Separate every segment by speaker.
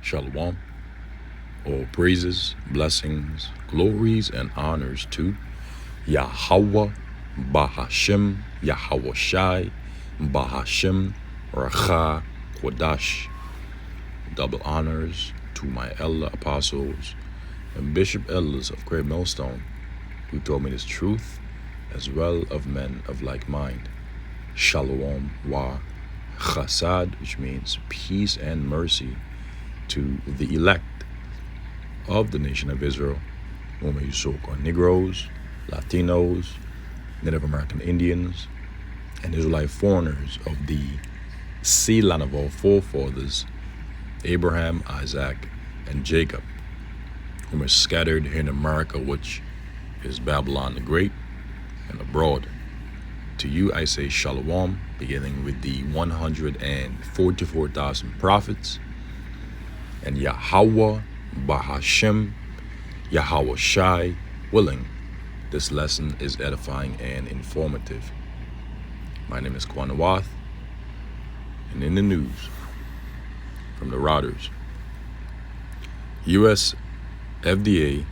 Speaker 1: Shalom. All praises, blessings, glories, and honors to Yahweh, Bahashem, Yahweh Shai, Bahashem, Racha, Kodash. Double honors to my elder apostles and bishop elders of Great Millstone, who told me this truth, as well of men of like mind. Shalom wa chasad, which means peace and mercy to the elect of the nation of Israel, whom you spoke on Negroes, Latinos, Native American Indians, and Israelite foreigners of the sea line of our forefathers, Abraham, Isaac, and Jacob, whom are scattered here in America, which is Babylon the Great, and abroad. To you I say Shalom, beginning with the 144,000 prophets, and Yahweh, Bahashem, Yahweh Shai, willing, this lesson is edifying and informative. My name is Kwanawath, and in the news, from the routers, U.S. FDA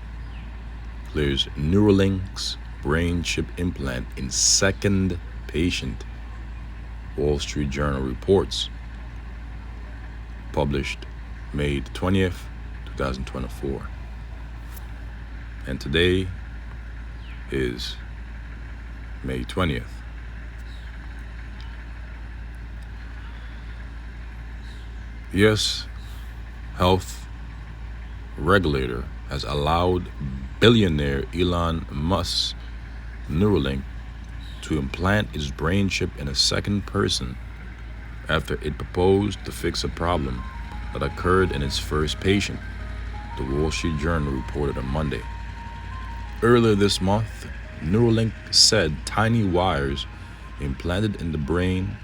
Speaker 1: clears Neuralink's brain chip implant in second patient. Wall Street Journal reports, published May 20th, 2024. And today is May 20th. U.S. health regulator has allowed billionaire Elon Musk's Neuralink to implant its brain chip in a second person after it proposed to fix a problem that occurred in its first patient, the Wall Street Journal reported on Monday. Earlier this month, Neuralink said tiny wires implanted in the brain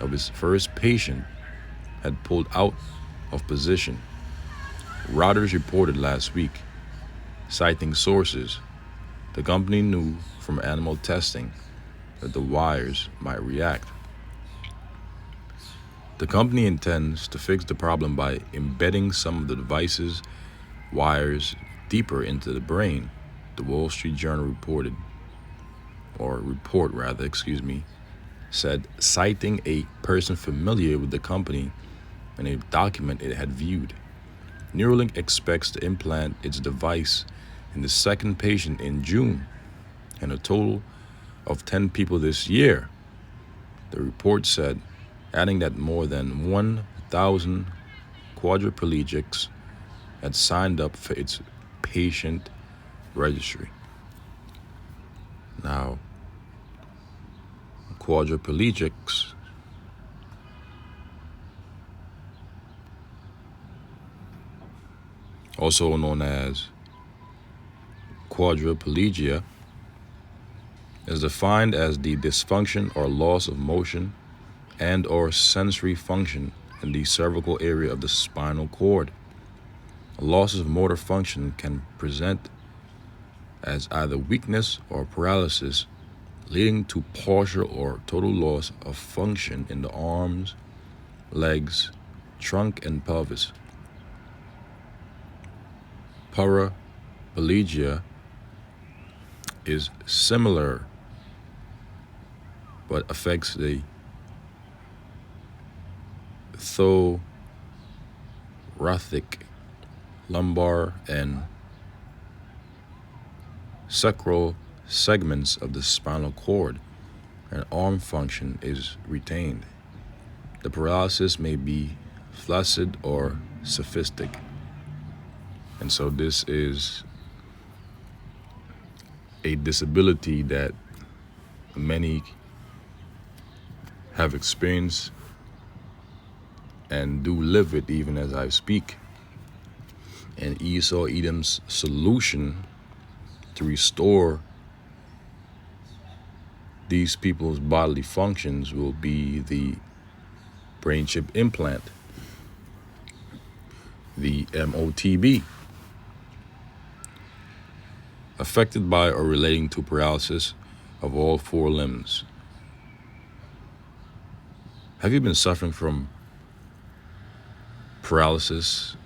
Speaker 1: of its first patient had pulled out of position. Reuters reported last week, citing sources the company knew from animal testing that the wires might react. The company intends to fix the problem by embedding some of the device's wires deeper into the brain, the Wall Street Journal said, citing a person familiar with the company in a document it had viewed. Neuralink expects to implant its device in the second patient in June, and a total of 10 people this year, the report said, adding that more than 1,000 quadriplegics had signed up for its patient registry. Now, quadriplegics also known as quadriplegia, is defined as the dysfunction or loss of motion and or sensory function in the cervical area of the spinal cord. A loss of motor function can present as either weakness or paralysis, leading to partial or total loss of function in the arms, legs, trunk, and pelvis. Paraplegia is similar but affects the thoracic, lumbar, and sacral segments of the spinal cord, and arm function is retained. The paralysis may be flaccid or sophistic. And so this is a disability that many have experienced and do live with even as I speak. And Esau Edom's solution to restore these people's bodily functions will be the brain chip implant, the MOTB. Affected by or relating to paralysis of all four limbs. Have you been suffering from paralysis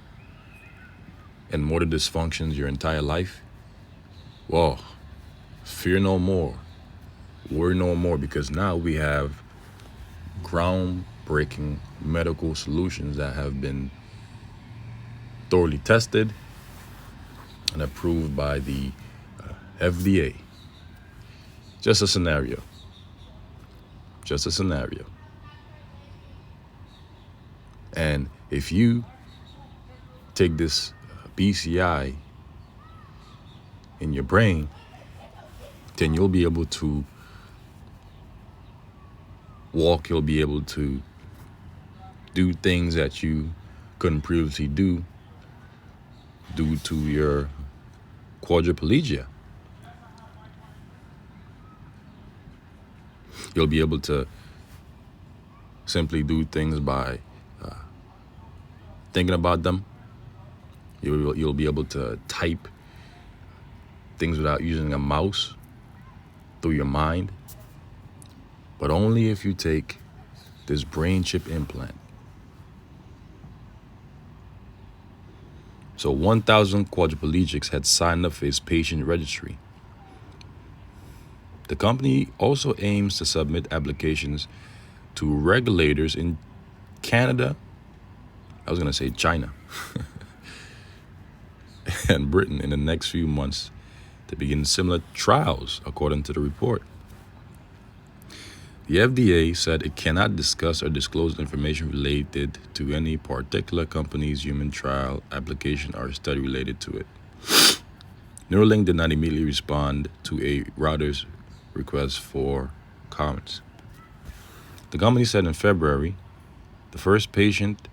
Speaker 1: and motor dysfunctions your entire life, well, fear no more, worry no more, because now we have groundbreaking medical solutions that have been thoroughly tested and approved by the FDA. Just a scenario. Just a scenario. And if you take this BCI in your brain, then you'll be able to walk, you'll be able to do things that you couldn't previously do due to your quadriplegia. You'll be able to simply do things by thinking about them. You'll be able to type things without using a mouse through your mind, but only if you take this brain chip implant. So 1,000 quadriplegics had signed up for its patient registry. The company also aims to submit applications to regulators in Canada, I was going to say China, and Britain in the next few months to begin similar trials, according to the report. The FDA said it cannot discuss or disclose information related to any particular company's human trial application or study related to it. Neuralink did not immediately respond to a Reuters request for comments. The company said in February, the first patient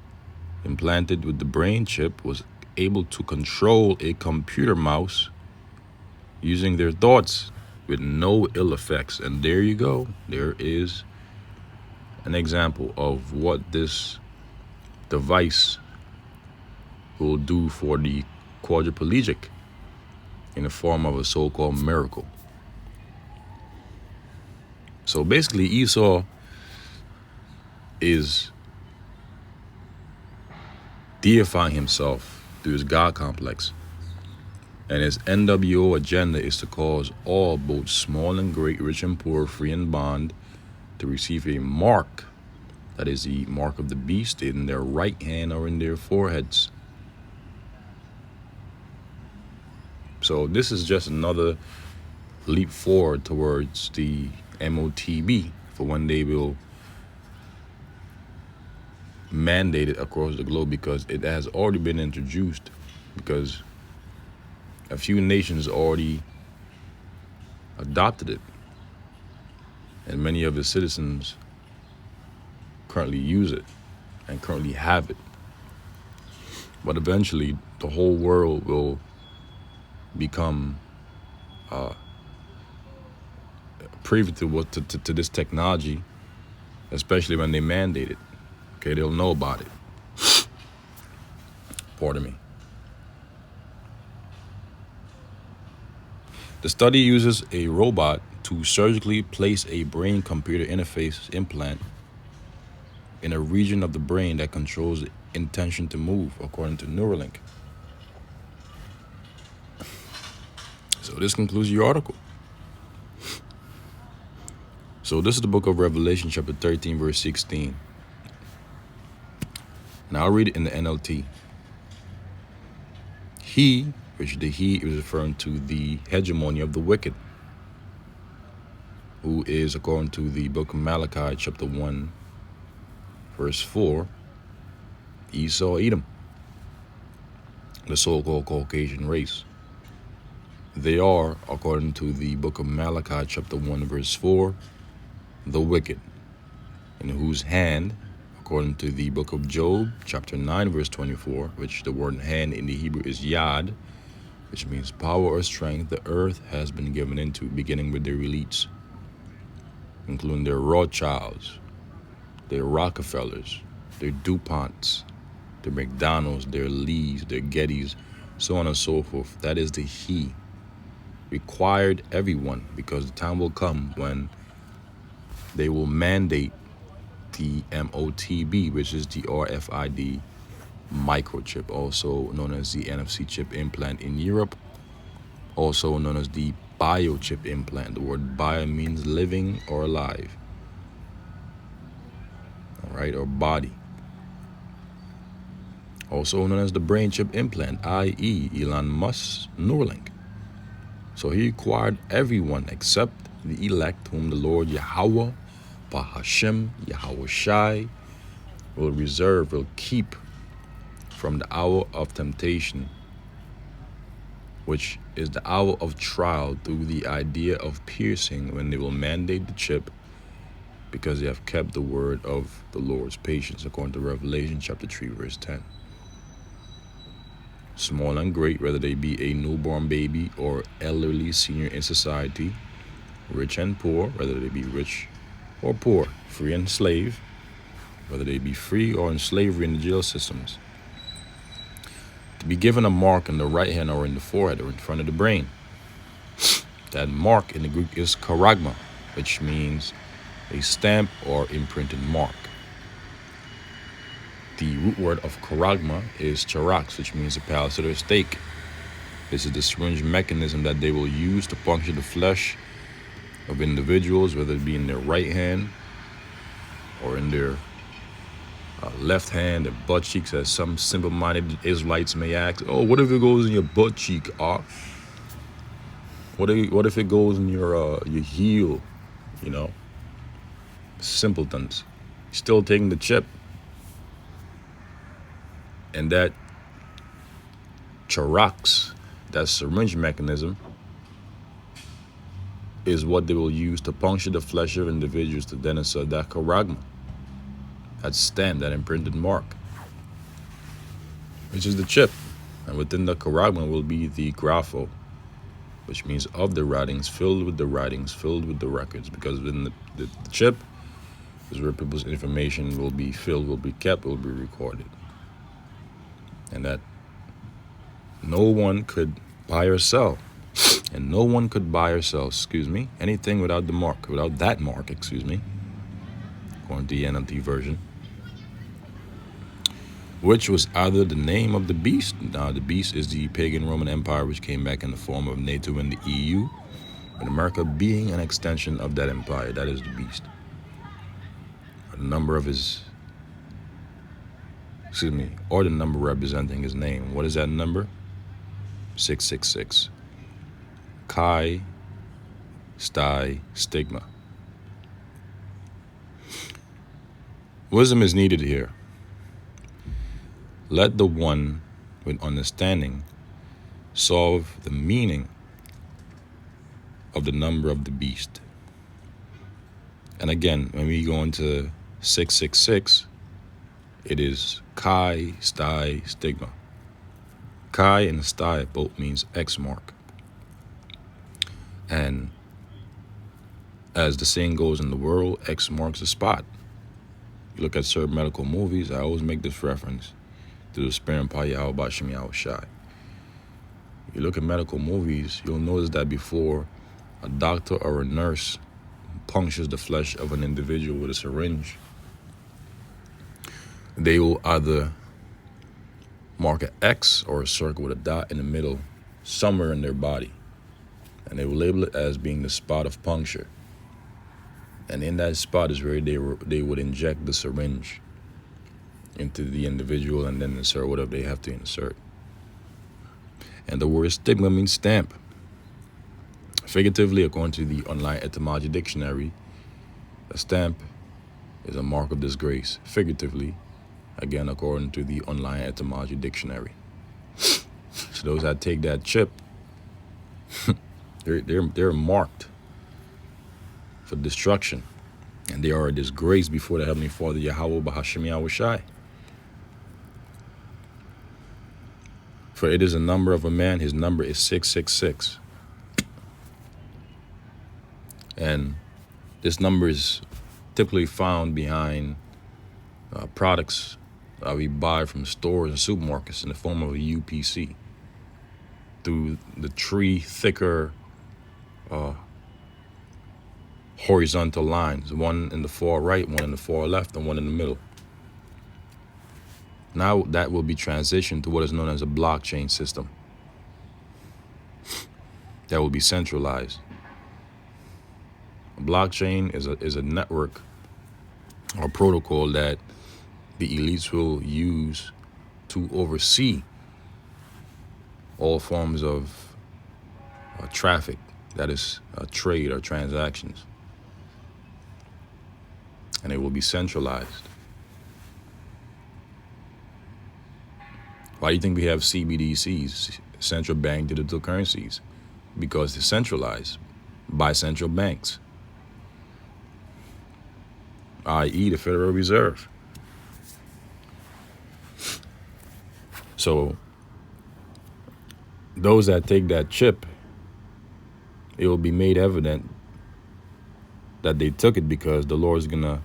Speaker 1: implanted with the brain chip was able to control a computer mouse using their thoughts with no ill effects. And there you go. There is an example of what this device will do for the quadriplegic in the form of a so-called miracle. So basically, Esau is deifying himself through his God complex. And his NWO agenda is to cause all, both small and great, rich and poor, free and bond, to receive a mark, that is the mark of the beast, in their right hand or in their foreheads. So this is just another leap forward towards the MOTB for when they will mandate it across the globe, because it has already been introduced, because a few nations already adopted it, and many of its citizens currently use it and currently have it. But eventually, the whole world will become privy to this technology, especially when they mandate it. Okay, they'll know about it. Pardon me. The study uses a robot to surgically place a brain-computer interface implant in a region of the brain that controls the intention to move, according to Neuralink. So this concludes your article. So this is the book of Revelation, chapter 13, verse 16. And I'll read it in the NLT. He, which the he is referring to the hegemony of the wicked, who is, according to the book of Malachi, chapter 1, verse 4, Esau, Edom, the so-called Caucasian race. They are, according to the book of Malachi, chapter 1, verse 4, the wicked, in whose hand, according to the book of Job, chapter 9, verse 24, which the word hand in the Hebrew is yad, which means power or strength, the earth has been given into, beginning with their elites, including their Rothschilds, their Rockefellers, their DuPonts, their McDonald's, their Lees, their Gettys, so on and so forth. That is the he. Required everyone, because the time will come when they will mandate the MOTB, which is the RFID microchip, also known as the NFC chip implant in Europe, also known as the biochip implant. The word bio means living or alive, all right, or body. Also known as the brain chip implant, i.e. Elon Musk's Neuralink. So he required everyone except the elect whom the Lord Yahweh, Bahashem, Yahweh Shai, will keep from the hour of temptation, which is the hour of trial through the idea of piercing, when they will mandate the chip because they have kept the word of the Lord's patience, according to Revelation chapter 3, verse 10. Small and great, whether they be a newborn baby or elderly senior in society, rich and poor, whether they be rich or poor, free and slave, whether they be free or in slavery in the jail systems, to be given a mark in the right hand or in the forehead or in front of the brain. That mark in the Greek is charagma, which means a stamp or imprinted mark. The root word of charagma is charax, which means a palisade or stake. This is the syringe mechanism that they will use to puncture the flesh of individuals, whether it be in their right hand or in their left hand, their butt cheeks, as some simple-minded Israelites may ask. Oh, what if it goes in your butt cheek? What if it goes in your heel? You know, simpletons. Still taking the chip. And that charax, that syringe mechanism, is what they will use to puncture the flesh of individuals to then insert that charagma, that stamp, that imprinted mark, which is the chip. And within the charagma will be the grapho, which means of the writings, filled with the writings, filled with the records, because within the chip is where people's information will be filled, will be kept, will be recorded. And that no one could buy or sell. And no one could buy or sell, anything without the mark, without that mark, according to the NLT version, which was either the name of the beast. Now, the beast is the pagan Roman Empire, which came back in the form of NATO and the EU, and America being an extension of that empire. That is the beast. The number of his, or the number representing his name. What is that number? 666. Chi, Stai, Stigma. Wisdom is needed here. Let the one with understanding solve the meaning of the number of the beast. And again, when we go into 666, it is Chi, Stai, Stigma. Chi and Stai both means X mark. And as the saying goes in the world, X marks the spot. You look at certain medical movies, I always make this reference to the Spirit of Yahweh Bashem Yahweh Shai. You look at medical movies, you'll notice that before a doctor or a nurse punctures the flesh of an individual with a syringe, they will either mark an X or a circle with a dot in the middle somewhere in their body. And they will label it as being the spot of puncture. And in that spot is where they would inject the syringe into the individual and then insert whatever they have to insert. And the word stigma means stamp. Figuratively, according to the online etymology dictionary, a stamp is a mark of disgrace. Figuratively, again, according to the online etymology dictionary. So those that take that chip, they're marked for destruction, and they are a disgrace before the Heavenly Father Yahweh Bahashem Yahweh Shai. For it is a number of a man, his number is 666. And this number is typically found behind products we buy from stores and supermarkets in the form of a UPC, through the three thicker horizontal lines, one in the far right, one in the far left, and one in the middle. Now that will be transitioned to what is known as a blockchain system that will be centralized. A blockchain is a network or protocol that the elites will use to oversee all forms of traffic, that is trade or transactions, and it will be centralized. Why do you think we have CBDCs, central bank digital currencies? Because they're centralized by central banks, i.e. the Federal Reserve. So those that take that chip, it will be made evident that they took it because the Lord is going to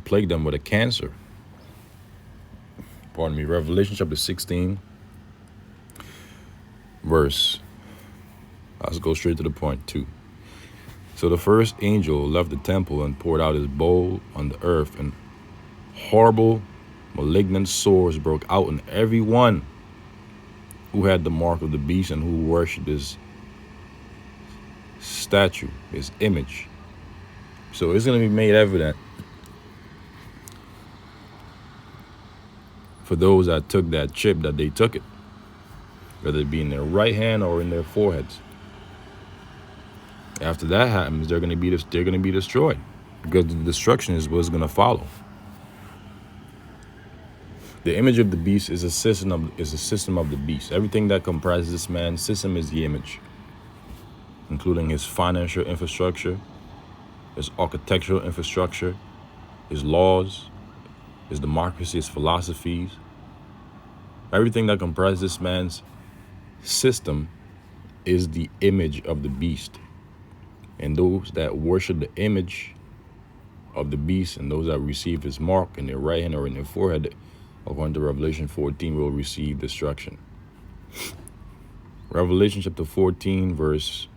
Speaker 1: plague them with a cancer. Pardon me. Revelation chapter 16, verse. Let's go straight to the point, 2. So the first angel left the temple and poured out his bowl on the earth, and horrible, malignant sores broke out in everyone who had the mark of the beast and who worshipped his statue, his image. So it's going to be made evident for those that took that chip that they took it, whether it be in their right hand or in their foreheads. After that happens, they're going to be destroyed, because the destruction is what's going to follow. The image of the beast is a system of the beast. Everything that comprises this man's system is the image, including his financial infrastructure, his architectural infrastructure, his laws, his democracy, his philosophies. Everything that comprises this man's system is the image of the beast. And those that worship the image of the beast and those that receive his mark in their right hand or in their forehead, according to Revelation 14, will receive destruction. Revelation chapter 14, verse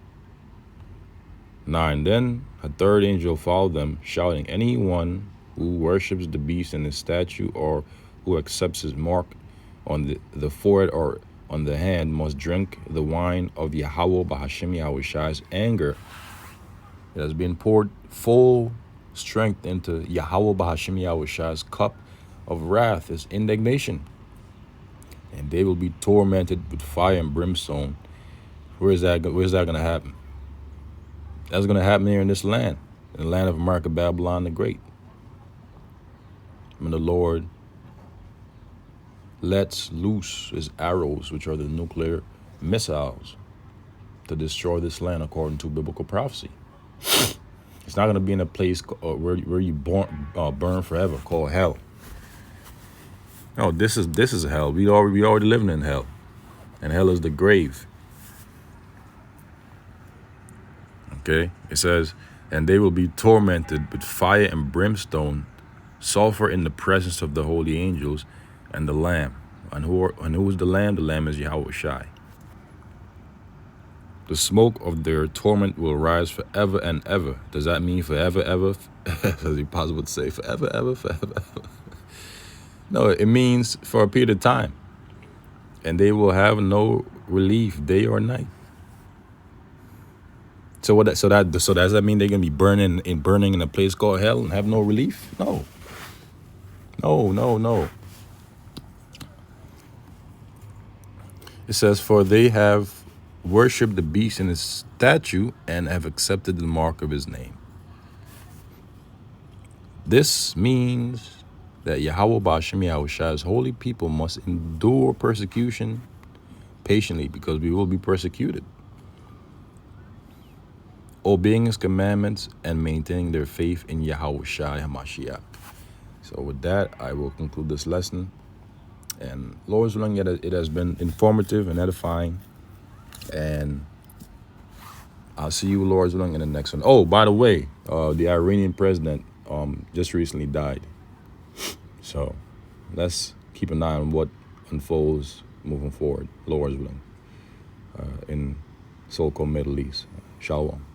Speaker 1: 9. Then a third angel followed them, shouting, anyone who worships the beast and his statue, or who accepts his mark on the forehead or on the hand, must drink the wine of Yahweh Bahashim Yahushai's anger. It has been poured full strength into Yahweh Bahashim Yahushai's cup of wrath, his indignation. And they will be tormented with fire and brimstone. Where's that going to happen? That's going to happen here in this land, in the land of America, Babylon the Great. When the Lord lets loose his arrows, which are the nuclear missiles, to destroy this land according to biblical prophecy. It's not going to be in a place where you burn forever, called hell. No, this is hell. We already living in hell, and hell is the grave. Okay, it says, and they will be tormented with fire and brimstone, sulfur in the presence of the holy angels and the Lamb. And who is the Lamb? The Lamb is Yahweh Shai. The smoke of their torment will rise forever and ever. Does that mean forever, ever? Is it possible to say forever, ever, forever, ever? No, it means for a period of time. And they will have no relief day or night. So does that mean they're gonna be burning in a place called hell and have no relief? No. It says, for they have worshipped the beast and his statue and have accepted the mark of his name. This means that Yahweh Ba'ashem Yahushua's holy people must endure persecution patiently, because we will be persecuted, obeying his commandments and maintaining their faith in Yahweh Shai HaMashiach. So with that, I will conclude this lesson. And Lord's willing, it has been informative and edifying. And I'll see you, Lord's willing, in the next one. Oh, by the way, the Iranian president just recently died. So let's keep an eye on what unfolds moving forward, Lord's willing, in so-called Middle East. Shalom.